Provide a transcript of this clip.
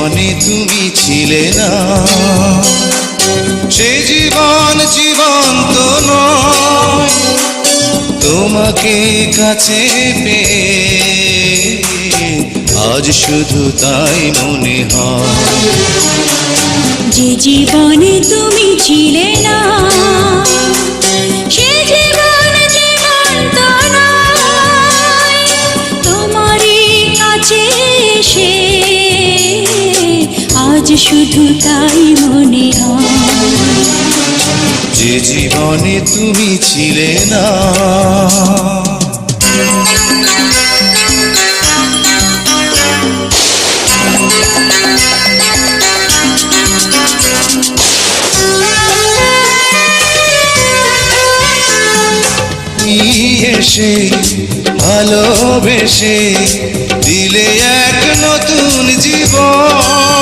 জীবনে তুমি ছিলে না, সে জীবন জীবন্ত নয়। তোমাকে কাছে পেয়ে আজ শুধু তাই মনে হয়। যে জীবনে তুমি ছিলে না, সে জীবন জীবন্ত নয়। তোমারই কাছে এসে আজ শুধু তাই মনে হয়। যে জীবনে তুমি ছিলে না। এসে ভালোবেসে দিলে এক নতুন জীবন,